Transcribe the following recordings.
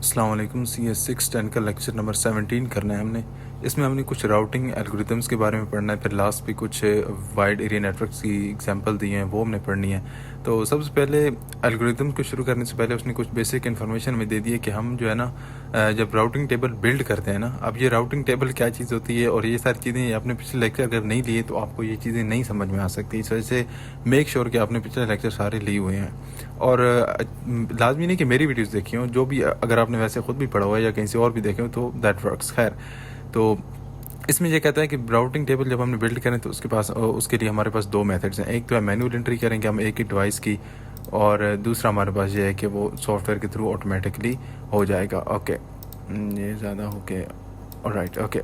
अस्सलाम वालेकुम। CS610 का लेक्चर नंबर 17 करना है हमने। इसमें हमने कुछ राउटिंग एल्गोरिदम्स के बारे में पढ़ना है, फिर लास्ट पे कुछ वाइड एरिया नेटवर्क्स की एग्जांपल दी हैं वो हमने पढ़नी है। तो सबसे पहले एल्गोरिदम को शुरू करने से पहले उसने कुछ बेसिक इन्फॉर्मेशन में दे दी है कि हम जो है ना जब राउटिंग टेबल बिल्ड करते हैं ना, अब ये राउटिंग टेबल क्या चीज़ होती है और ये सारी चीज़ें आपने पिछले लेक्चर अगर नहीं लिए तो आपको ये चीज़ें नहीं समझ में आ सकती। इस वजह से मेक श्योर कि आपने पिछले लेक्चर सारे लिए हुए हैं और लाजमी नहीं कि मेरी वीडियोस देखी हों, जो भी अगर आपने वैसे खुद भी पढ़ा हुआ है या कहीं से और भी देखे हो तो दैट वर्क्स। खैर, तो इसमें ये कहता है कि राउटिंग टेबल जब हमने बिल्ड करें तो उसके लिए हमारे पास दो मेथड्स हैं। एक तो है मैनुअल एंट्री करेंगे हम एक ही डिवाइस की, और दूसरा हमारे पास ये है कि वो सॉफ्टवेयर के थ्रू ऑटोमेटिकली हो जाएगा। ओके, ये ज़्यादा हो गया। Right, okay.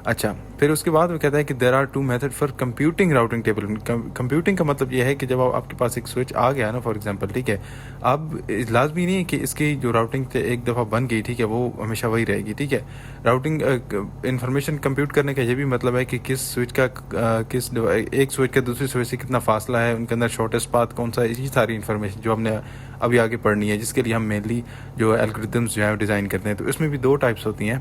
अच्छा, फिर उसके बाद वो कहता है कि there are two method for computing routing table. Computing का मतलब ये है कि जब आपके पास एक स्विच आ गया ना, फॉर एग्जांपल, ठीक है, अब लाजमी नहीं है कि इसकी जो राउटिंग एक दफ़ा बन गई, ठीक है, वो हमेशा वही रहेगी। ठीक है, राउटिंग इंफॉर्मेशन कंप्यूट करने का ये भी मतलब है कि किस स्विच का एक स्विच का दूसरे स्विच से कितना फासला है, उनके अंदर शॉर्टेस्ट पाथ कौन सा है, ये सारी इन्फॉर्मेशन जो हमने अभी आगे पढ़नी है, जिसके लिए हम मेनली जो एल्गोरिदम्स जो है डिज़ाइन करते हैं। तो इसमें भी दो टाइप्स होती हैं,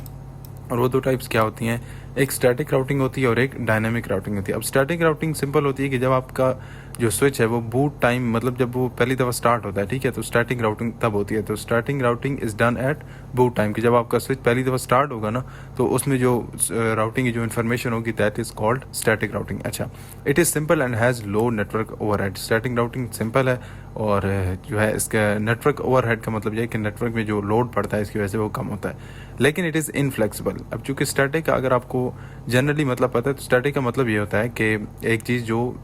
और वो दो टाइप्स क्या होती हैं, एक स्टैटिक राउटिंग होती है और एक डायनामिक राउटिंग होती है। अब स्टैटिक राउटिंग सिंपल होती है कि जब आपका जो स्विच है वो बूट टाइम, मतलब जब वो पहली दफ़ा स्टार्ट होता है, ठीक है, तो स्टैटिक राउटिंग तब होती है। तो starting routing is done at boot time, कि जब आपका स्विच पहली दफ़ा स्टार्ट होगा ना, तो उसमें जो राउटिंग की जो इन्फॉर्मेशन होगी that is called static routing. अच्छा, it is simple and has low network overhead. Static routing simple है और जो है इसका नेटवर्क ओवरहेड का मतलब यह है कि नेटवर्क में जो लोड पड़ता है इसकी वजह से वो कम होता है, लेकिन इट इज़ इनफ्लेक्सिबल। अब चूँकि स्टैटिक का अगर आपको जनरली मतलब पता है, तो स्टैटिक का मतलब ये होता है कि एक चीज़ जो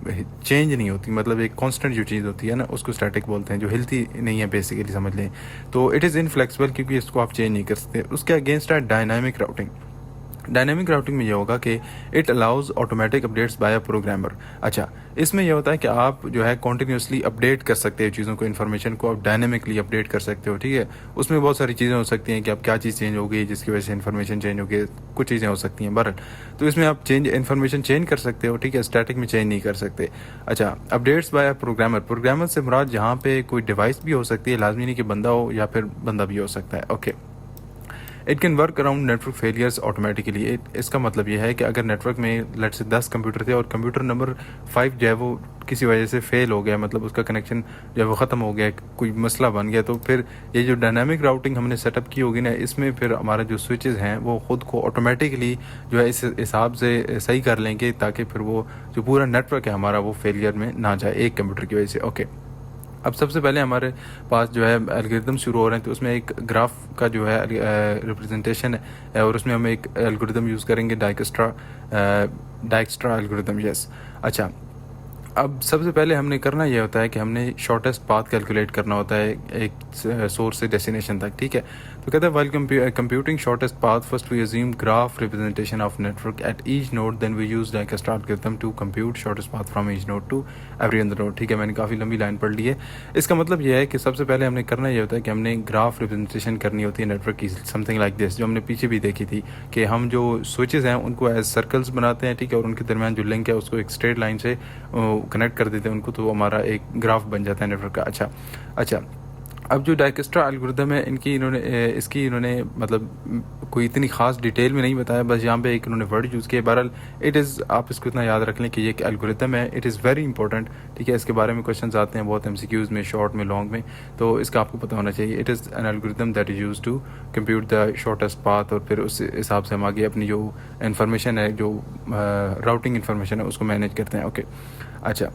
चेंज नहीं होती, मतलब एक कांस्टेंट जो चीज़ होती है ना, उसको स्टैटिक बोलते हैं, जो हिलती नहीं है बेसिकली, समझ लें। तो इट इज़ इनफ्लेक्सिबल क्योंकि इसको आप चेंज नहीं कर सकते। उसके अगेंस्ट है डायनामिक राउटिंग। डायनामिक राउटिंग में ये होगा कि it allows automatic updates by a programmer. अच्छा, इसमें यह होता है कि आप जो है कॉन्टीन्यूसली अपडेट कर सकते हो चीज़ों को, इन्फॉर्मेशन को आप डायनेमिकली अपडेट कर सकते हो। ठीक है, उसमें बहुत सारी चीज़ें हो सकती हैं कि अब क्या चीज़ चेंज हो गई जिसकी वजह से इन्फॉर्मेशन चेंज हो गई, कुछ चीज़ें हो सकती हैं बहरहाल। तो इसमें आप इन्फॉर्मेशन चेंज कर सकते हो, ठीक है, स्टैटिक में चेंज नहीं कर सकते। अच्छा, अपडेट्स बाय प्रोग्रामर। प्रोग्रामर से मुराद जहाँ पे कोई डिवाइस भी हो सकती है, लाजमी नहीं कि बंदा हो, या फिर बंदा भी हो सकता है। Okay, it can work around network failures automatically. इसका मतलब यह है कि अगर नेटवर्क में लेट से 10 कंप्यूटर थे और कंप्यूटर नंबर 5 जो है वो किसी वजह से फेल हो गया, मतलब उसका कनेक्शन जो है वो ख़त्म हो गया, कोई मसला बन गया, तो फिर ये जो डायनामिक राउटिंग हमने सेटअप की होगी ना, इसमें फिर हमारा जो स्विचेस हैं वो ख़ुद को ऑटोमेटिकली जो है इस हिसाब से सही कर लेंगे ताकि फिर वो जो पूरा नेटवर्क है हमारा वो फेलियर में ना जाए एक कंप्यूटर की वजह से। ओके, अब सबसे पहले हमारे पास जो है एल्गोरिदम शुरू हो रहे हैं, तो उसमें एक ग्राफ का जो है रिप्रेजेंटेशन है और उसमें हम एक एल्गोरिदम यूज़ करेंगे, डाइक्स्ट्रा एल्गोरिदम। यस। अच्छा, अब सबसे पहले हमने करना यह होता है कि हमने शॉर्टेस्ट पाथ कैलकुलेट करना होता है एक सोर्स से डेस्टिनेशन तक। ठीक है, तो कहता है while computing shortest path first we assume graph representation of network at each node, then we use Dijkstra algorithm to compute shortest path from each node to every other node. ठीक है, मैंने काफ़ी लंबी लाइन पढ़ ली है। इसका मतलब यह है कि सबसे पहले हमने करना यह होता है कि हमने ग्राफ रिप्रेजेंटेशन करनी होती है नेटवर्क की, समथिंग लाइक दिस, जो हमने पीछे भी देखी थी कि हम जो स्विचेज़ हैं उनको एज सर्कल्स बनाते हैं, ठीक है, और उनके दरमियान जो लिंक है उसको एक स्ट्रेट लाइन से कनेक्ट कर देते हैं उनको, तो हमारा एक ग्राफ बन जाता है नेटवर्क का। अच्छा, अब जो डाइक्स्ट्रा एल्गोरिथम है इसकी इन्होंने मतलब कोई इतनी खास डिटेल में नहीं बताया, बस यहाँ पे एक इन्होंने वर्ड यूज़ किया। बहरहाल इट इज़, आप इसको इतना याद रख लें कि ये एक एल्गोरिथम है, इट इज़ वेरी इंपॉर्टेंट। ठीक है, इसके बारे में क्वेश्चन आते हैं बहुत MCQs में, शॉर्ट में, लॉन्ग में, तो इसका आपको पता होना चाहिए। It is an algorithm that is use to compute the shortest path, और फिर उस हिसाब से हम आगे अपनी जो इन्फॉर्मेशन है, जो राउटिंग इन्फॉर्मेशन है, उसको मैनेज करते हैं। ओके, अच्छा,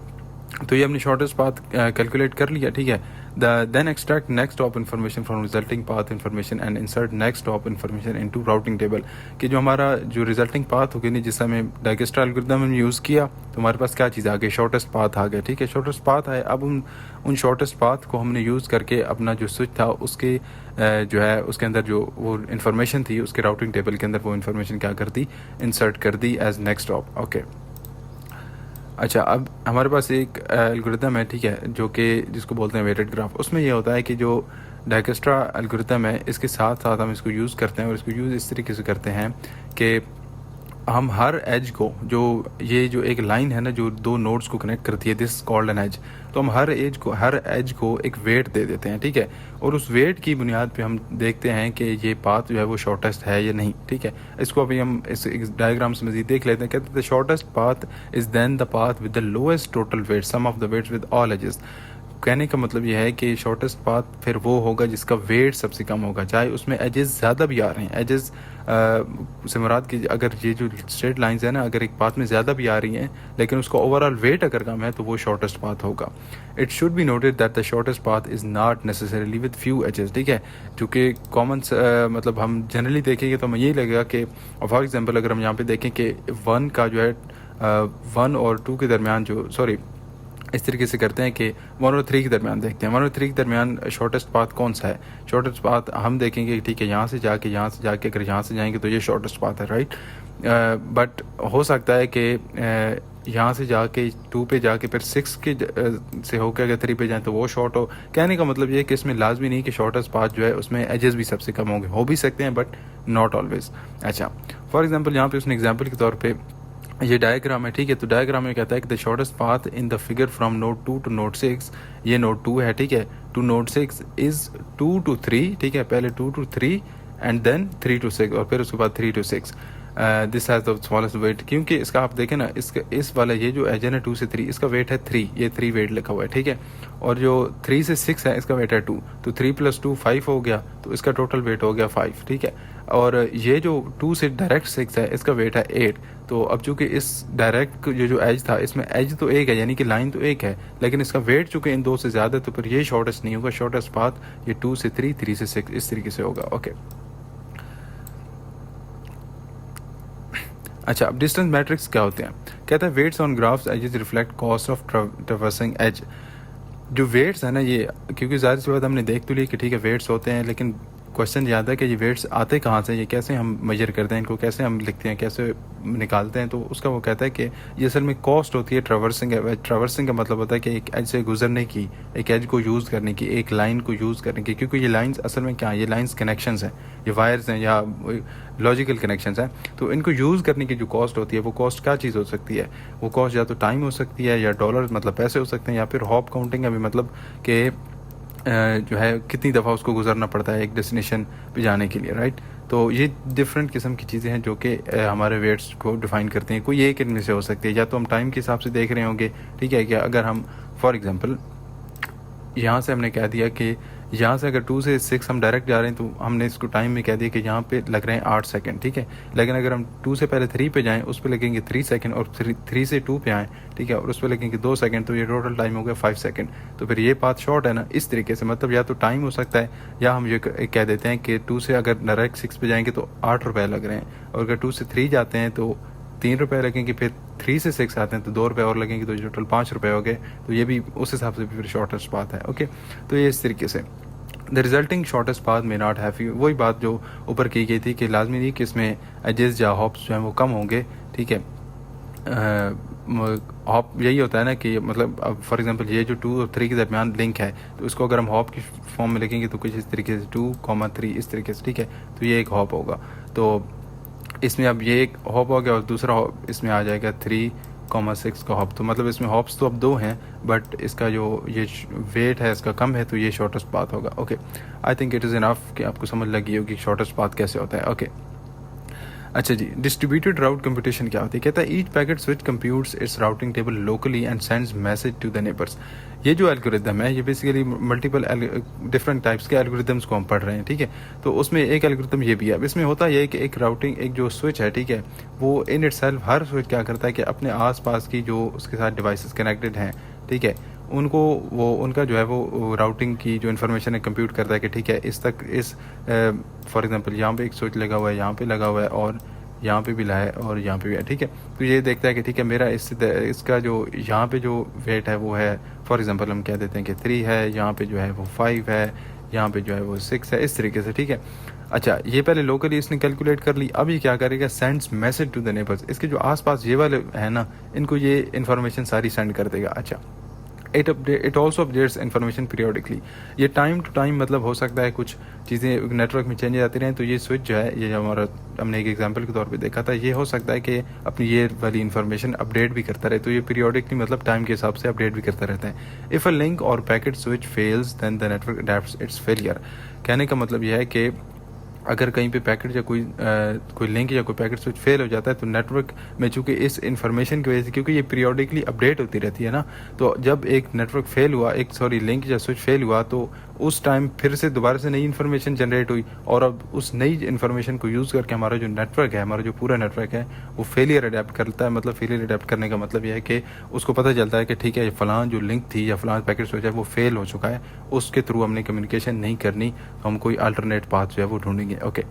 तो ये हमने शॉर्टेस्ट पाथ कैलकुलेट कर लिया। ठीक है, then extract next of information from resulting path information and insert next of information into routing table. कि जो हमारा जो रिजल्टिंग पाथ होगी नहीं, जिस हमें डाइक्स्ट्रा एल्गोरिथम हमने यूज़ किया, तो हमारे पास क्या चीज़ आ गई, शॉर्टेस्ट पाथ आ गया। ठीक है, शॉर्टेस्ट पाथ है। अब उन शॉर्टेस्ट पाथ को हमने यूज़ करके अपना जो स्विच था उसके जो है उसके अंदर जो वो इन्फॉर्मेशन थी उसके राउटिंग टेबल के अंदर वो इन्फॉर्मेशन क्या कर दी, इंसर्ट कर दी एज नेक्स्ट ऑफ। ओके, अच्छा, अब हमारे पास एक एल्गोरिथम है, ठीक है, जो कि जिसको बोलते हैं वेटेड ग्राफ। उसमें यह होता है कि जो डाइक्स्ट्रा एल्गोरिथम है इसके साथ साथ हम इसको यूज़ करते हैं, और इसको यूज़ इस तरीके से करते हैं कि हम हर एज को, जो ये जो एक लाइन है ना जो दो नोड्स को कनेक्ट करती है, दिस कॉल्ड एन एज, तो हम हर एज को एक वेट दे देते हैं, ठीक है। और उस वेट की बुनियाद पे हम देखते हैं कि ये पाथ जो है वो शॉर्टेस्ट है या नहीं, ठीक है। इसको अभी हम इस डायग्राम से मजीद देख लेते हैं। कहते हैं the shortest path is then the path with the lowest total weight sum of the weights with all edges. कहने का मतलब यह है कि शॉर्टेस्ट पाथ फिर वो होगा जिसका वेट सबसे कम होगा, चाहे उसमें एजेस ज़्यादा भी आ रहे हैं। एजेस से मुराद की, अगर ये जो स्ट्रेट लाइंस है ना, अगर एक पाथ में ज़्यादा भी आ रही हैं लेकिन उसका ओवरऑल वेट अगर कम है तो वो शॉर्टेस्ट पाथ होगा। It should be noted that the shortest path is not necessarily with few edges, ठीक है। क्योंकि कॉमन मतलब हम जनरली देखेंगे तो हमें यही लगेगा कि फॉर एग्जाम्पल अगर हम यहाँ पे देखें कि 1 का जो है 1 और 2 के दरमियान जो, सॉरी इस तरीके से करते हैं कि 1 और 3 के दरमियान देखते हैं। 1 और 3 के दरमियान शॉर्टेस्ट पाथ कौन सा है? शॉर्टेस्ट पाथ हम देखेंगे ठीक है, यहाँ से जाके अगर यहाँ से जाएंगे तो ये शॉर्टेस्ट पाथ है, राइट। बट हो सकता है कि यहाँ से जाके 2 पे जाके फिर 6 के से होकर अगर 3 पे जाएं तो वो शॉर्ट हो। कहने का मतलब ये है कि इसमें लाजमी नहीं कि शॉर्टेस्ट पाथ जो है उसमें एजेस भी सबसे कम होंगे, हो भी सकते हैं बट नॉट ऑलवेज। अच्छा, फॉर एग्जाम्पल यहाँ पे उसने एग्जाम्पल के तौर पर ये डायग्राम है, ठीक है। तो डायग्राम में कहता है कि the shortest path in the figure from node 2 to node 6, ये नोड 2 है, ठीक है, टू नोड 6 इज 2 to 3, ठीक है। पहले 2 to 3 एंड देन 3 to 6 और फिर उसके बाद 3 to 6। This has the smallest weight, क्योंकि इसका आप देखें ना, इसका इस वाला ये जो एज है ना 2 से 3, इसका वेट है 3, ये 3 वेट लिखा हुआ है, ठीक है। और जो 3 से 6 है इसका वेट है 2, तो 3 + 2 5 हो गया, तो इसका टोटल वेट हो गया 5, ठीक है। और ये जो 2 से डायरेक्ट 6 है इसका वेट है 8। तो अब चूंकि इस डायरेक्ट जो एज था, इसमें एज तो एक है यानी कि लाइन तो एक है, लेकिन इसका वेट चूंकि इन दो से ज़्यादा है तो फिर ये शॉर्टेस्ट नहीं होगा। शॉर्टेस्ट पाथ ये 2 से 3, 3 से 6 इस तरीके से होगा, ओके। अच्छा, अब डिस्टेंस मैट्रिक्स क्या होते हैं? कहता है weights on graphs edges reflect cost of traversing edge. जो वेट्स है ना ये, क्योंकि ज़ाहिर सी बात हमने देख तो ली कि ठीक है वेट्स होते हैं, लेकिन क्वेश्चन याद है कि ये वेट्स आते कहाँ से, ये कैसे हम मेजर करते हैं, इनको कैसे हम लिखते हैं, कैसे निकालते हैं। तो उसका वो कहता है कि ये असल में कॉस्ट होती है ट्रैवर्सिंग है। ट्रैवर्सिंग का मतलब होता है कि एक एज से गुजरने की, एक एज को यूज़ करने की, एक लाइन को यूज़ करने की। क्योंकि ये लाइंस असल में क्या है, ये लाइंस कनेक्शंस हैं, ये वायर्स हैं या लॉजिकल कनेक्शंस हैं। तो इनको यूज़ करने की जो कॉस्ट होती है वो कॉस्ट क्या चीज़ हो सकती है? वो कॉस्ट या तो टाइम हो सकती है, या डॉलर मतलब पैसे हो सकते हैं, या फिर हॉप काउंटिंग है भी, मतलब कि जो है कितनी दफ़ा उसको गुजरना पड़ता है एक डेस्टिनेशन पे जाने के लिए, राइट। तो ये डिफरेंट किस्म की चीज़ें हैं जो कि हमारे वेट्स को डिफ़ाइन करते हैं। कोई एक इनमें से हो सकती है, या तो हम टाइम के हिसाब से देख रहे होंगे, ठीक है। कि अगर हम फॉर एग्जांपल यहाँ से हमने कह दिया कि यहाँ से अगर 2 से 6 हम डायरेक्ट जा रहे हैं तो हमने इसको टाइम में कह दिया कि यहाँ पे लग रहे हैं 8 सेकंड, ठीक है। लेकिन अगर हम 2 से पहले 3 पे जाएं उस पे लगेंगे 3 सेकंड, और 3 से 2 पे आएँ, ठीक है, और उस पे लगेंगे 2 सेकंड, तो ये टोटल टाइम हो गया 5 सेकंड। तो फिर ये पाथ शॉर्ट है ना, इस तरीके से। मतलब या तो टाइम हो सकता है, या हम ये कह देते हैं कि 2 से अगर डायरेक्ट 6 पे जाएंगे तो 8 रुपये लग रहे हैं, और अगर 2 से 3 जाते हैं तो 3 रुपये लगेंगे, फिर 3 से 6 आते हैं तो 2 रुपये और लगेंगे, तो टोटल 5 रुपये हो गए। तो ये भी उस हिसाब से भी फिर शॉर्टेस्ट पाथ है, ओके। तो ये इस तरीके से द रिजल्टिंग शॉर्टेस्ट पाथ में नॉट हैव यू, वही बात जो ऊपर की गई थी कि लाजमी नहीं कि इसमें एजेस या हॉप्स जो हैं वो कम होंगे, ठीक है। हॉप यही होता है ना कि मतलब अब फॉर एग्जांपल ये जो 2 और 3 के दरमियान लिंक है, तो इसको अगर हम हॉप की फॉर्म में लिखेंगे तो कुछ इस तरीके से 2,3 इस तरीके से, ठीक है। तो ये एक हॉप होगा। तो इसमें अब ये एक हॉप हो गया और दूसरा हॉप इसमें आ जाएगा 3,6 का हॉप। तो मतलब इसमें हॉप्स तो अब 2 हैं, बट इसका जो ये वेट है इसका कम है, तो ये शॉर्टेस्ट पाथ होगा, okay. I think it is enough कि आपको समझ लगी होगी शॉर्टेस्ट पाथ कैसे होता है, ओके। अच्छा जी, डिस्ट्रीब्यूटेड राउट कंप्यूटेशन क्या होती है? कहता है each packet switch computes its routing table locally and sends message to the neighbours. ये जो एल्गोरिदम है ये बेसिकली मल्टीपल डिफरेंट टाइप्स के एल्गोरिदम्स को हम पढ़ रहे हैं, ठीक है। तो उसमें एक एल्गोरिदम ये भी है। अब इसमें होता यह है कि एक राउटिंग, एक जो स्विच है, ठीक है, वो इन इटसेल्फ हर स्विच क्या करता है कि अपने आसपास की जो उसके साथ डिवाइसेस कनेक्टेड हैं, ठीक है, उनको वो उनका जो है वो राउटिंग की जो इन्फॉर्मेशन है कंप्यूट करता है कि ठीक है इस तक इस फॉर एग्जांपल यहाँ पे एक स्विच लगा हुआ है, यहाँ पे लगा हुआ है, और यहाँ पे भी है, और यहाँ पे भी है, ठीक है। तो ये देखता है कि ठीक है मेरा इसका जो यहाँ पे जो वेट है वो है, फॉर एग्जांपल हम कह देते हैं कि 3 है, यहाँ पे जो है वो 5 है, यहाँ पे जो है वो 6 है, इस तरीके से, ठीक है। अच्छा, ये पहले लोकली इसने कैलकुलेट कर ली। अब ये क्या करेगा, sends message to the neighbours. इसके जो आसपास ये वाले हैं ना, इनको ये इन्फॉर्मेशन सारी सेंड कर देगा। अच्छा, it also updates information periodically. ये टाइम टू टाइम मतलब हो सकता है कुछ चीज़ें नेटवर्क में चेंज आती रहें, तो ये स्विच जो है, ये हमारा हमने एक एग्जांपल के तौर पे देखा था, ये हो सकता है कि अपनी ये वाली इन्फॉर्मेशन अपडेट भी करता रहे, तो ये पीरियोडिकली मतलब टाइम के हिसाब से अपडेट भी करता रहता है। इफ़ अ लिंक और packet switch fails then the network adapts its failure. कहने का मतलब यह है कि अगर कहीं पे पैकेट या कोई लिंक या कोई पैकेट स्विच फेल हो जाता है, तो नेटवर्क में चूंकि इस इन्फॉर्मेशन की वजह से, क्योंकि ये पीरियोडिकली अपडेट होती रहती है ना, तो जब एक नेटवर्क फेल हुआ, लिंक या स्विच फेल हुआ, तो उस टाइम फिर से दोबारा से नई इन्फॉर्मेशन जनरेट हुई, और अब उस नई इन्फॉर्मेशन को यूज़ करके हमारा जो नेटवर्क है, हमारा जो पूरा नेटवर्क है, वो फेलियर अडेप्ट करता है। मतलब फेलियर अडेप्ट करने का मतलब यह है कि उसको पता चलता है कि ठीक है, फलां जो लिंक थी या फलां पैकेट स्विच है वो फेल हो चुका है, उसके थ्रू हमने कम्युनिकेशन नहीं करनी, हम कोई अल्टरनेट पाथ जो है वो ढूंढेंगे। Okay,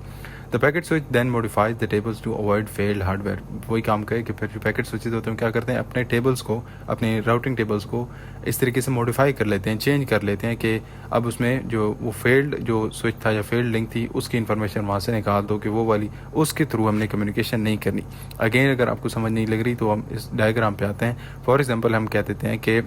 the packet switch then modifies the tables to avoid failed hardware. वही काम करे कि फिर जो पैकेट स्विचेज होते हैं क्या करते हैं, अपने टेबल्स को, अपने राउटिंग टेबल्स को इस तरीके से मॉडिफाई कर लेते हैं, चेंज कर लेते हैं कि अब उसमें जो वो फेल्ड जो स्विच था या फेल्ड लिंक थी, उसकी इन्फॉर्मेशन वहाँ से निकाल दो कि वो वाली, उसके थ्रू हमने कम्युनिकेशन नहीं करनी। अगेन, अगर आपको समझ नहीं लग रही तो हम इस डायग्राम पे आते हैं। फॉर एग्जाम्पल, हम कह देते हैं कि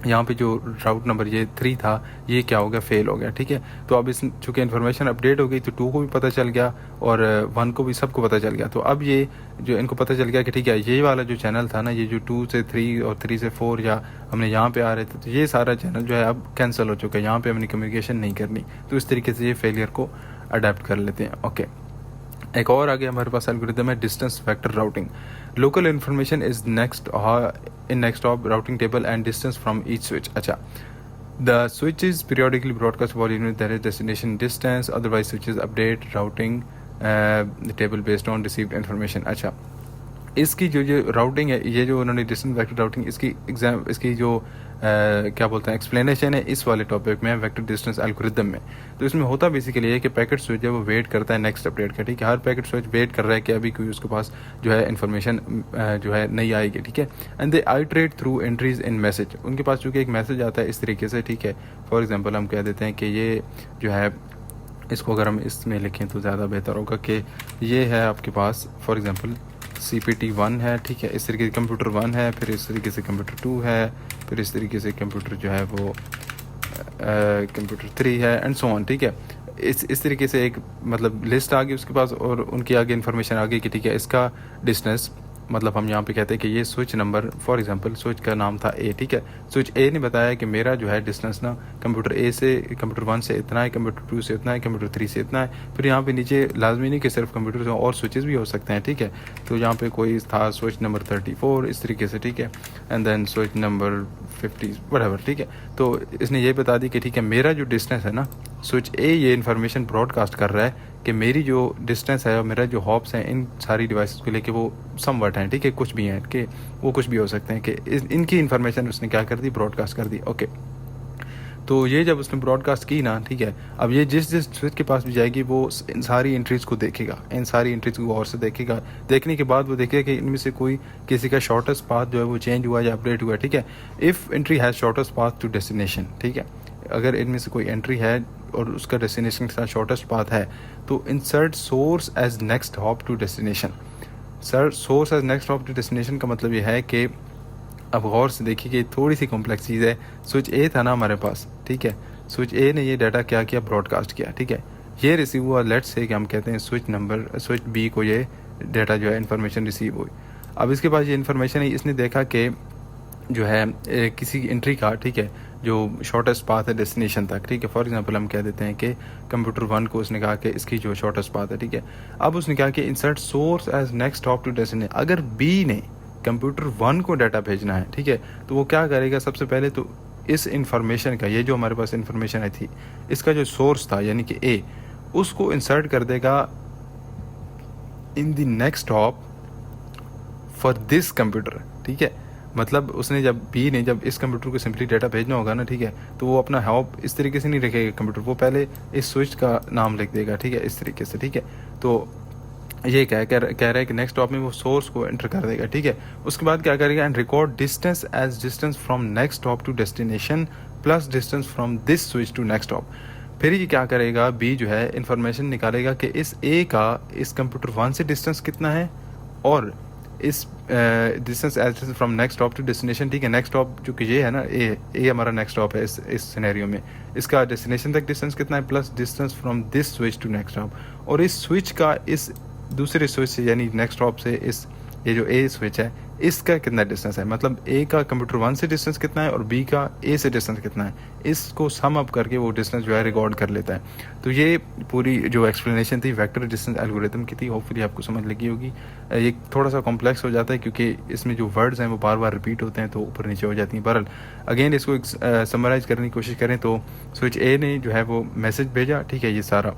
यहाँ पे जो राउट नंबर ये 3 था, ये क्या हो गया, फेल हो गया। ठीक है, तो अब इस चूँकि इन्फॉर्मेशन अपडेट हो गई, तो 2 को भी पता चल गया और 1 को भी, सबको पता चल गया। तो अब ये जो इनको पता चल गया कि ठीक है, ये वाला जो चैनल था ना, ये जो 2 से 3 और 3 से 4 या हमने यहाँ पे आ रहे थे, तो ये सारा चैनल जो है अब कैंसिल हो चुका है, यहाँ पे हमने कम्युनिकेशन नहीं करनी। तो इस तरीके से ये फेलियर को अडेप्ट कर लेते हैं। ओके, एक और आगे हमारे पास एल्गोरिथम है distance vector routing. Local information is next hop routing table and distance from each switch. अच्छा, the switch is periodically broadcast volume that is destination distance, otherwise switches update routing table based on received information. अच्छा, इसकी जो routing है, ये जो उन्होंने distance vector routing, इसकी जो क्या बोलते हैं एक्सप्लेनेशन है इस वाले टॉपिक में, वेक्टर डिस्टेंस एल्गोरिथम में। तो इसमें होता बेसिकली है कि पैकेट स्विच है वो वेट करता है नेक्स्ट अपडेट का। ठीक है, हर पैकेट स्विच वेट कर रहा है कि अभी कोई उसके पास जो है इन्फॉर्मेशन जो है नहीं आएगी। ठीक है, and they iterate through entries in message. उनके पास चूँकि एक मैसेज आता है इस तरीके से। ठीक है, फॉर एग्जाम्पल हम कह देते हैं कि ये जो है, इसको अगर हम इसमें लिखें तो ज़्यादा बेहतर होगा कि ये है आपके पास, फॉर एग्जाम्पल CPT 1 है। ठीक है, इस तरीके से कंप्यूटर 1 है, फिर इस तरीके से कंप्यूटर 2 है, फिर इस तरीके से कंप्यूटर जो है वो कंप्यूटर 3 है, एंड सो ऑन। ठीक है, इस तरीके से एक मतलब लिस्ट आ गई उसके पास, और उनकी आगे इन्फॉर्मेशन आ गई कि ठीक है, इसका डिस्टेंस, मतलब हम यहाँ पे कहते हैं कि ये switch number, for example switch का नाम था A। ठीक है, स्विच A ने बताया कि मेरा जो है डिस्टेंस ना कंप्यूटर A से, कंप्यूटर 1 से इतना है, कंप्यूटर 2 से इतना है, कंप्यूटर 3 से इतना है। फिर यहाँ पे नीचे लाजमी नहीं कि सिर्फ कंप्यूटर से, और स्विचेस भी हो सकते हैं। ठीक है, तो यहाँ पे कोई था स्विच नंबर 34 इस तरीके से। ठीक है, and then switch number 50 whatever. ठीक है, तो इसने ये बता दी कि ठीक है, मेरा जो डिस्टेंस है ना, स्विच A ये इन्फॉर्मेशन ब्रॉडकास्ट कर रहा है कि मेरी जो डिस्टेंस है और मेरा जो हॉप्स हैं इन सारी डिवाइसेस को लेके वो समवट हैं। ठीक है, कुछ भी हैं कि वो कुछ भी हो सकते हैं, कि इनकी इन्फॉर्मेशन उसने क्या कर दी, ब्रॉडकास्ट कर दी। ओके, तो ये जब उसने ब्रॉडकास्ट की ना, ठीक है, अब ये जिस स्विच के पास भी जाएगी वो इन सारी एंट्रीज को देखेगा, इन सारी एंट्रीज को गौर से देखेगा। देखने के बाद वो देखेगा कि इनमें से कोई किसी का शॉर्टेस्ट पाथ जो है वो चेंज हुआ या अपडेट हुआ। ठीक है, if entry has shortest path to destination. ठीक है, अगर इनमें से कोई एंट्री है और उसका डेस्टिनेशन के साथ शॉर्टेस्ट पाथ है, तो insert source as next hop to destination. Sir, source as next hop to destination का मतलब ये है कि अब गौर से देखिए कि थोड़ी सी कॉम्प्लेक्स चीज़ है। स्विच A था ना हमारे पास, ठीक है, स्विच A ने ये डाटा क्या किया, ब्रॉडकास्ट किया। ठीक है, ये रिसीव हुआ, लेट्स से कि हम कहते हैं स्विच B को ये डाटा जो है इन्फॉर्मेशन रिसीव हुई। अब इसके पास ये इन्फॉर्मेशन है, इसने देखा कि जो है किसी एंट्री का, ठीक है, जो शॉर्टेस्ट पाथ है डेस्टिनेशन तक। ठीक है, फॉर एग्जांपल हम कह देते हैं कि कंप्यूटर 1 को उसने कहा कि इसकी जो शॉर्टेस्ट पाथ है। ठीक है, अब उसने कहा कि insert source as next hop to destination. अगर B ने कंप्यूटर 1 को डाटा भेजना है, ठीक है, तो वो क्या करेगा, सबसे पहले तो इस इंफॉर्मेशन का, ये जो हमारे पास इंफॉर्मेशन आई थी, इसका जो सोर्स था यानी कि A, उसको इंसर्ट कर देगा in the next hop for this computer. ठीक है, मतलब उसने जब इस कंप्यूटर को सिंपली डाटा भेजना होगा ना, ठीक है, तो वो अपना हॉप इस तरीके से नहीं रखेगा कंप्यूटर, वो पहले इस स्विच का नाम लिख देगा। ठीक है, इस तरीके से। ठीक है, तो ये कह रहा है कि नेक्स्ट हॉप में वो सोर्स को एंटर कर देगा। ठीक है, उसके बाद क्या करेगा, and record distance as distance from next hop to destination plus distance from this switch to next hop. फिर ये क्या करेगा, B जो है इन्फॉर्मेशन निकालेगा कि इस A का इस कंप्यूटर 1 से डिस्टेंस कितना है और इस distance as from next stop to destination, ठीक है। नेक्स्ट स्टॉप जो कि ये है ना, ए हमारा नेक्स्ट स्टॉप है इस सिनेरियो में, इसका डेस्टिनेशन तक डिस्टेंस कितना है plus distance from this switch to next stop, और इस स्विच का इस दूसरे स्विच से यानी नेक्स्ट स्टॉप से इस ये जो ए स्विच है इसका कितना डिस्टेंस है, मतलब ए का कंप्यूटर 1 से डिस्टेंस कितना है और बी का ए से डिस्टेंस कितना है, इसको सम अप करके वो डिस्टेंस जो है रिकॉर्ड कर लेता है। तो ये पूरी जो एक्सप्लेनेशन थी वेक्टर डिस्टेंस एल्गोरिथम की थी, होपफुली आपको समझ लगी होगी। ये थोड़ा सा कॉम्प्लेक्स हो जाता है क्योंकि इसमें जो वर्ड्स हैं वो बार बार रिपीट होते हैं तो ऊपर नीचे हो जाती हैं। बहरहाल अगेन इसको समराइज करने की कोशिश करें तो स्विच ए ने जो है वो मैसेज भेजा, ठीक है, ये सारा,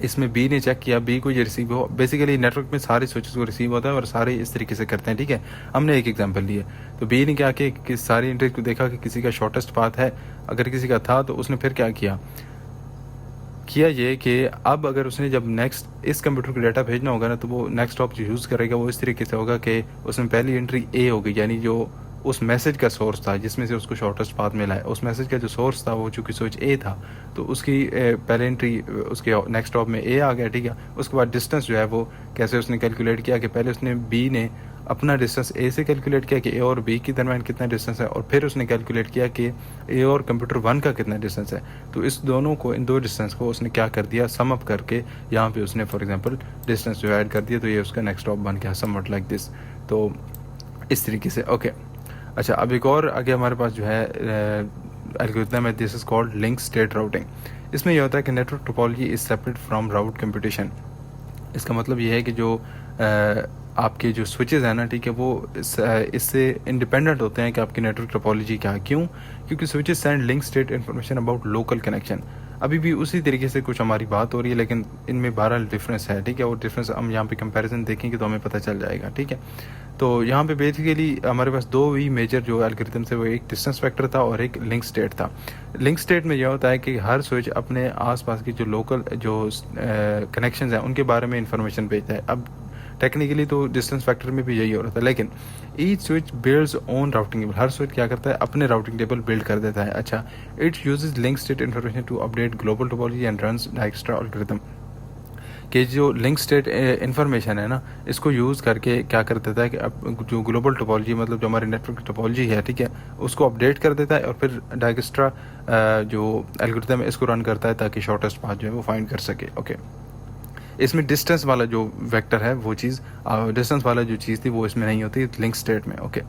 इसमें बी ने चेक किया, बी को ये रिसीव हो, बेसिकली नेटवर्क में सारे स्विचेस को रिसीव होता है और सारे इस तरीके से करते हैं, ठीक है। हमने एक एग्जांपल लिए तो बी ने क्या किया कि सारी इंटरेस्ट को देखा कि किसी का शॉर्टेस्ट पाथ है, अगर किसी का था तो उसने फिर क्या किया ये कि अब अगर उसने जब नेक्स्ट इस कंप्यूटर को डाटा भेजना होगा ना तो वो नेक्स्ट स्टॉप जो यूज़ करेगा वो इस तरीके से होगा कि उसमें पहली एंट्री ए होगी, यानी जो उस मैसेज का सोर्स था जिसमें से उसको शॉर्टेस्ट पाथ मिला है, उस मैसेज का जो सोर्स था वो चूंकि स्विच ए था तो उसकी पहले एंट्री उसके नेक्स्ट स्टॉप में ए आ गया, ठीक है। उसके बाद डिस्टेंस जो है वो कैसे उसने कैलकुलेट किया कि पहले उसने बी ने अपना डिस्टेंस ए से कैलकुलेट किया कि ए और बी के दरमियान कितना डिस्टेंस है, और फिर उसने कैलकुलेट किया कि ए और कंप्यूटर 1 का कितना डिस्टेंस है। तो इस दोनों को, इन दो डिस्टेंस को उसने क्या कर दिया, सम अप करके यहाँ पे उसने फॉर एग्जांपल डिस्टेंस जो ऐड कर दिया, तो ये उसका नेक्स्ट स्टॉप बन गया समवट लाइक दिस। तो इस तरीके से ओके। अच्छा, अब एक और आगे हमारे पास जो है एल्गोरिथम है, this is called link state routing. इसमें यह होता है कि network topology is separate from route computation. इसका मतलब ये है कि जो आपके जो स्विचेस हैं ना, ठीक है, वो इससे इंडिपेंडेंट होते हैं कि आपकी नेटवर्क टोपोलॉजी क्या है। क्यों? क्योंकि switches send link state information about local connection. अभी भी उसी तरीके से कुछ हमारी बात हो रही है लेकिन इनमें 12 डिफरेंस है, ठीक है। वो डिफरेंस हम यहाँ पे कंपैरिजन देखेंगे तो हमें पता चल जाएगा, ठीक है। तो यहाँ पे बेसिकली हमारे पास दो ही मेजर जो एल्गोरिथम थे, वो एक डिस्टेंस वेक्टर था और एक लिंक स्टेट था। लिंक स्टेट में यह होता है कि हर स्विच अपने आसपास की जो लोकल जो कनेक्शंस हैं उनके बारे में इंफॉर्मेशन भेजता है। अब टेक्निकली तो डिस्टेंस फैक्टर में भी यही हो रहा था, लेकिन each switch builds own routing table. हर स्विच क्या करता है, अपने राउटिंग टेबल बिल्ड कर देता है। अच्छा, it uses link state information to update global topology and runs Dijkstra algorithm. कि जो लिंक स्टेट इन्फॉर्मेशन है ना, इसको यूज़ करके क्या कर देता है कि अब जो ग्लोबल टोपोलॉजी मतलब जो हमारी नेटवर्क टोपोलॉजी है, ठीक है, उसको अपडेट कर देता है और फिर डाइक्स्ट्रा जो एल्गोरिथम है इसको रन करता है ताकि शॉर्टेस्ट पाथ जो है वो फाइंड कर सके। ओके, इसमें डिस्टेंस वाला जो वेक्टर है वो चीज़, डिस्टेंस वाला जो चीज़ थी वो इसमें नहीं होती लिंक स्टेट में। ओके,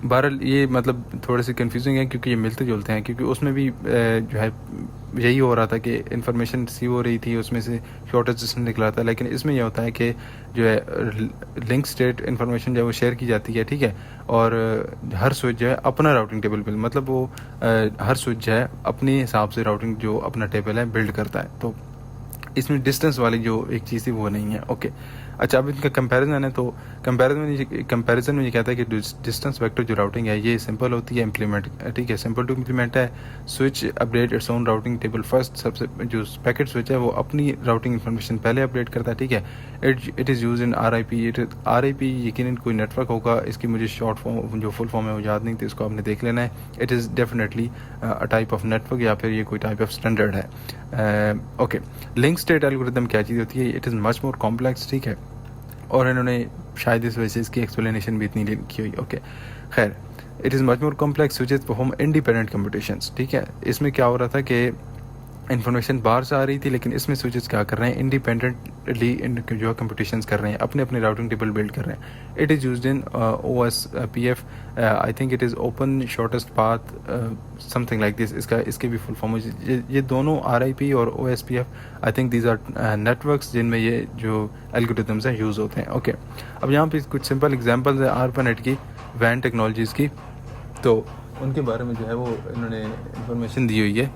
बहरहाल ये मतलब थोड़े से कंफ्यूजिंग है क्योंकि ये मिलते जुलते हैं, क्योंकि उसमें भी जो है यही हो रहा था कि इन्फॉर्मेशन रिसीव हो रही थी, उसमें से शॉर्टेस्ट डिस्टेंस निकला था। लेकिन इसमें यह होता है कि जो है लिंक स्टेट इन्फॉर्मेशन जो है वो शेयर की जाती है, ठीक है, और हर स्विच जो है अपना राउटिंग टेबल बिल्ड, मतलब वो हर स्विच जो है अपने हिसाब से राउटिंग जो अपना टेबल है बिल्ड करता है। तो इसमें डिस्टेंस वाली जो एक चीज़ थी वो नहीं है। ओके, अच्छा, अब इनका कंपैरिजन है तो कंपैरिजन में ये कहता है कि डिस्टेंस वेक्टर जो राउटिंग है ये सिंपल होती है इम्प्लीमेंट, ठीक है, सिंपल टू इम्प्लीमेंट है। Switch update its own routing table first, सबसे जो पैकेट स्विच है वो अपनी राउटिंग इन्फॉर्मेशन पहले अपडेट करता है, ठीक है। It is use in RIP। RIP यकीनन कोई नेटवर्क होगा, इसकी मुझे शॉर्ट फॉर्म जो फुल फॉर्म है वो याद नहीं थी, इसको आपने देख लेना है। It is definitely a type of network या फिर ये कोई टाइप ऑफ स्टैंडर्ड है। ओके, लिंक स्टेट एल्गोरिथम क्या चीज़ होती है, it is much more complex, ठीक है, और इन्होंने शायद इस वजह से इसकी एक्सप्लेनेशन भी इतनी लिखी हुई। ओके, खैर, it is much more complex switches perform independent computations, ठीक है। इसमें क्या हो रहा था कि इन्फॉर्मेशन बाहर से आ रही थी, लेकिन इसमें स्विचेस क्या कर रहे हैं, इंडिपेंडेंटली जो कंप्यूटेशंस कर रहे हैं, अपने अपने राउटिंग टेबल बिल्ड कर रहे हैं। It is used in OSPF, I think it is open shortest path, something like this. इसके भी फुल फॉर्म ये दोनों RIP और OSPF I think these are networks जिनमें ये जो एल्गोरिथम्स हैं यूज़ होते हैं। ओके, अब यहाँ पे कुछ सिंपल एग्जांपल्स है ARPANET की, वैन टेक्नोलॉजीज़ की, तो उनके बारे में जो है वो इन्होंने इंफॉर्मेशन दी हुई है।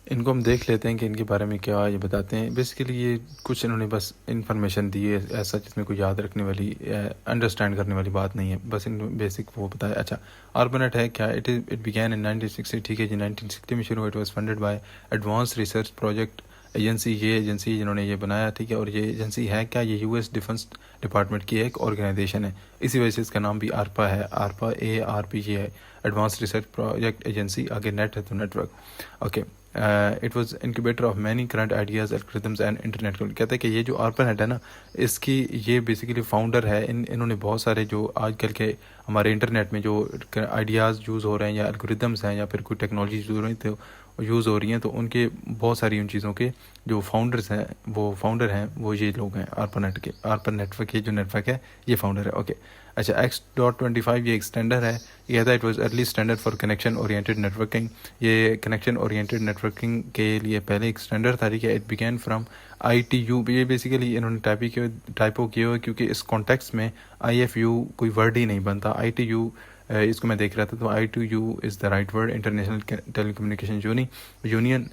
इनको हम देख लेते हैं कि इनके बारे में क्या ये बताते हैं। बेसिकली ये कुछ इन्होंने बस इन्फॉर्मेशन दी है, ऐसा जिसमें कोई याद रखने वाली अंडरस्टैंड करने वाली बात नहीं है, बस इन बेसिक वो बताया। अच्छा, ARPANET है क्या, इट बिगैन इन 1960, ठीक है जी, 1960 में शुरू हुआ। It was funded by advance research project agency, ये एजेंसी जिन्होंने ये बनाया, ठीक है, और ये एजेंसी है क्या, ये US डिफेंस डिपार्टमेंट की एक ऑर्गेनाइजेशन है, इसी वजह से इसका नाम भी ARPA है। ARPA ARP है, एडवांस रिसर्च प्रोजेक्ट एजेंसी, आगे नेट है तो network. Okay, it was incubator of many current ideas algorithms and internet. कहते हैं कि ये जो ARPANET है ना, इसकी ये बेसिकली फाउंडर है। इन्होंने बहुत सारे जो आजकल के हमारे इंटरनेट में जो आइडियाज़ यूज़ हो रहे हैं या एल्गोरिथम्स हैं या फिर कोई टेक्नोलॉजी यूज़ हो रही हैं, तो उनके बहुत सारी उन चीज़ों के जो फाउंडर हैं वो ये लोग हैं ARPANET नेटवर्क, ये जो नेटवर्क है ये फाउंडर है। ओके अच्छा, X.25 ये एक स्टैंडर्ड है। ये था it was early standard for connection oriented networking. ये कनेक्शन ओरिएंटेड नेटवर्किंग के लिए पहले एक स्टैंडर्ड था, ठीक है। It began from ITU। ये बेसिकली इन्होंने टाइपो किया हुआ, क्योंकि इस कॉन्टेक्स्ट में IFU कोई वर्ड ही नहीं बनता। ITU इसको मैं देख रहा था, तो ITU is the right word, international telecommunication union.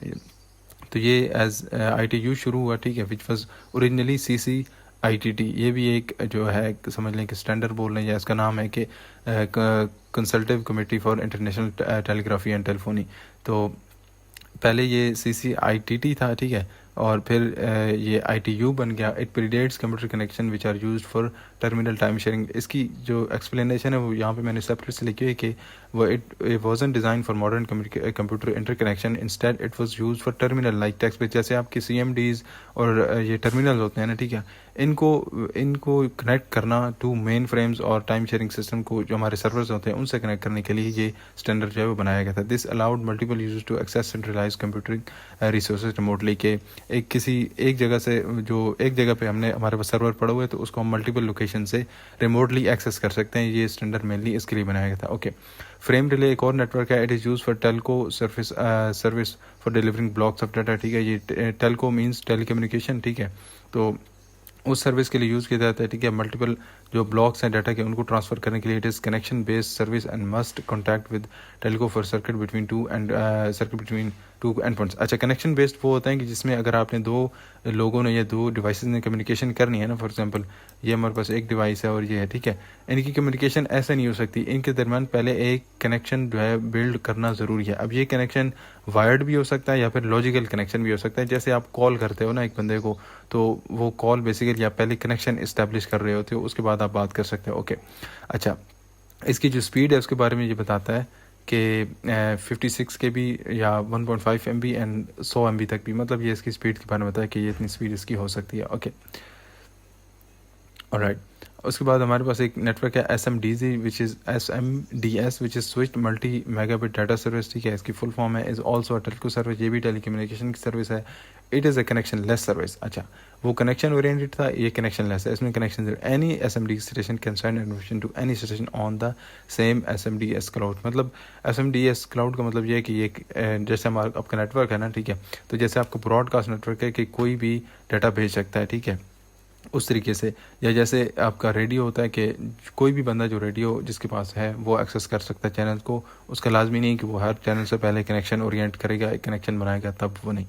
तो ये एज ITU शुरू हुआ, ठीक है, विच वॉज ओरिजिनली CCITT। ये भी एक जो है समझ लें कि स्टैंडर्ड बोल रहे हैं, या इसका नाम है कि consultative committee for international telegraphy and telephony. तो पहले ये CCITT था, ठीक है, और फिर ये ITU बन गया। It predates computer connection which are used for terminal time sharing. इसकी जो एक्सप्लेनेशन है वो यहाँ पे मैंने सेपरेट से लिखी है कि वो it wasn't design for modern computer interconnection, instead it was used for terminal like text base. जैसे आपके CMDs और ये टर्मिनल होते हैं ना, ठीक है, इनको कनेक्ट करना टू मेन फ्रेम्स और टाइम शेयरिंग सिस्टम को, जो हमारे सर्वर्स होते हैं उनसे कनेक्ट करने के लिए ये स्टैंडर्ड जो है वो बनाया गया था। This allowed multiple users to access centralise computing resources remotely. के एक जगह पे हमने हमारे पास सर्वर पड़ा हुआ है, तो उसको हम मल्टीपल लोकेशन से रिमोटली एक्सेस कर सकते हैं। ये स्टैंडर्ड मेनली इसके लिए बनाया गया था। ओके, फ्रेम रिले एक और नेटवर्क है। It is use for Telco service for delivering blocks of data, ठीक है। ये टेलको मीन्स टेलीकम्युनिकेशन, ठीक है। तो उस सर्विस के लिए यूज़ किया जाता है, ठीक है। मल्टीपल जो ब्लॉक्स हैं डाटा के, उनको ट्रांसफ़र करने के लिए it is connection based service and must contact with Telco for circuit between two and points. अच्छा, कनेक्शन बेस्ड वो होता है कि जिसमें अगर आपने दो लोगों ने या दो डिवाइसेस ने कम्युनिकेशन करनी है ना, फॉर एग्जांपल ये हमारे पास एक डिवाइस है और ये है, ठीक है, इनकी कम्युनिकेशन ऐसे नहीं हो सकती। इनके दरमियान पहले एक कनेक्शन जो है बिल्ड करना ज़रूरी है। अब ये कनेक्शन वायर्ड भी हो सकता है या फिर लॉजिकल कनेक्शन भी हो सकता है। जैसे आप कॉल करते हो ना एक बंदे को, तो वो कॉल बेसिकली आप पहले कनेक्शन इस्टेब्लिश कर रहे होते हो, उसके बाद आप बात कर सकते हो। ओके अच्छा, इसकी जो स्पीड है उसके बारे में ये बताता है कि 56 KB या 1.5 MB एंड 100 MB तक भी, मतलब ये इसकी स्पीड के बारे में बताया कि ये इतनी स्पीड इसकी हो सकती है। ओके ऑलराइट, उसके बाद हमारे पास एक नेटवर्क है SMDS which is switched multi megabit data service, ठीक है। इसकी फुल फॉर्म है is also a Telco service. ये भी टेलीकम्युनिकेशन की सर्विस है। It is a connection less service. अच्छा, वो कनेक्शन ओरिएंटेड था, ये कनेक्शन लेस है। इसमें connection any SMD station can send information to any station on the same SMDS cloud. मतलब SMDS क्लाउड का मतलब ये है कि ये जैसे हमारा आपका नेटवर्क है ना, ठीक है, तो जैसे आपका ब्रॉडकास्ट नेटवर्क है कि कोई भी डाटा भेज सकता है, ठीक है, उस तरीके से। या जैसे आपका रेडियो होता है कि कोई भी बंदा जो रेडियो जिसके पास है वो एक्सेस कर सकता है चैनल को। उसका लाजमी नहीं कि वो हर चैनल से पहले कनेक्शन ओरिएंट करेगा, एक कनेक्शन बनाएगा, तब वो नहीं।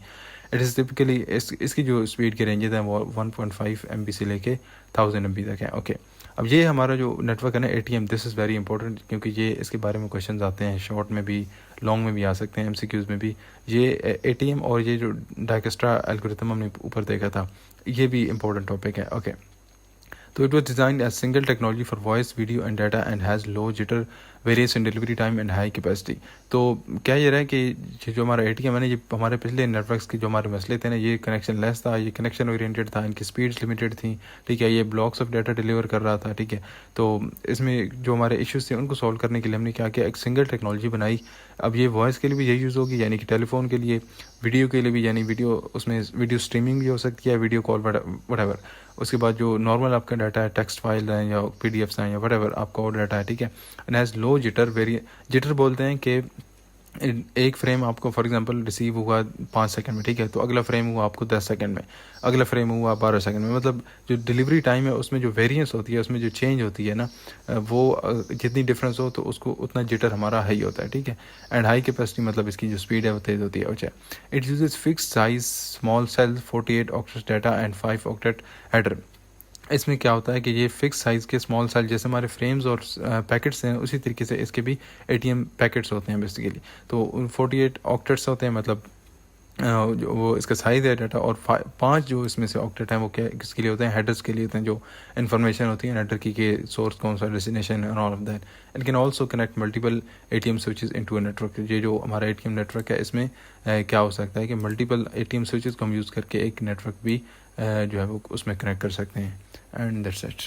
इट इज़ टिपिकली इसकी जो स्पीड के रेंजेस हैं वो 1.5 MB से लेके 1000 MB तक है। ओके, अब ये हमारा जो नेटवर्क है ना ATM, this is very important, क्योंकि ये इसके बारे में क्वेश्चन आते हैं, शॉर्ट में भी लॉन्ग में भी आ सकते हैं, MCQs में भी। ये ATM और ये जो डाइकेस्ट्रा एल्गोरिथम हमने ऊपर देखा था, ये भी इंपॉर्टेंट टॉपिक है। ओके, तो it was designed as single technology for voice video and data and has low jitter varies in delivery time and high capacity. तो क्या ये रहा है कि जो हमारा ATM है ना, ये हमारे पिछले नेटवर्क्स के जो हमारे मसले थे ना, ये कनेक्शन लेस था, ये कनेक्शन ओरिएंटेड था, इनकी स्पीड्स लिमिटेड थी, ठीक है, ये ब्लॉक्स ऑफ डाटा डिलीवर कर रहा था, ठीक है। तो इसमें जो हमारे इश्यूज थे उनको सॉल्व करने के लिए हमने क्या किया, एक सिंगल टेक्नोलॉजी बनाई। अब ये वॉइस के लिए भी यही यूज़ होगी, यानी कि टेलीफोन के लिए, वीडियो के लिए भी, यानी उसमें वीडियो स्ट्रीमिंग भी हो सकती है, वीडियो कॉल वटेवर। उसके बाद जो नॉर्मल आपका डाटा है, टेक्स्ट फाइल है या PDFs हैं या वटेवर आपका और डाटा है, ठीक है, एंड हैज़ लो जिटर बोलते हैं कि एक फ्रेम आपको फॉर एग्जांपल रिसीव हुआ 5 सेकंड में, ठीक है, तो अगला फ्रेम हुआ आपको 10 सेकंड में, अगला फ्रेम हुआ 12 सेकंड में। मतलब जो डिलीवरी टाइम है उसमें जो वेरिएंस होती है, उसमें जो चेंज होती है ना, वो जितनी डिफरेंस हो तो उसको उतना जिटर हमारा हाई होता है, ठीक है। एंड हाई कैपेसिटी मतलब इसकी जो स्पीड है वो तेज़ होती है। अच्छा, it uses fix size small cell 48 octet data and 5 octet header. इसमें क्या होता है कि ये फिक्स साइज़ के स्मॉल साइज, जैसे हमारे फ्रेम्स और पैकेट्स हैं, उसी तरीके से इसके भी ATM पैकेट्स होते हैं बेसिकली। तो 48 ऑक्टेट्स होते हैं, मतलब जो वो इसका साइज़ है डाटा, और 5 जो इसमें से ऑक्टेट हैं वो क्या किसके लिए होते हैं, हेडर्स के लिए होते हैं, जो इन्फॉर्मेशन होती है नेटवर्क की, कि सोर्स कौन सा, destination and all of that. It can also connect multiple ATM switches into a network. ये जो हमारा एटीएम नेटवर्क है, इसमें क्या हो सकता है कि मल्टीपल एटीएम स्विचेस को हम यूज़ करके एक नेटवर्क भी जो है वो उसमें कनेक्ट कर सकते हैं। And that's it.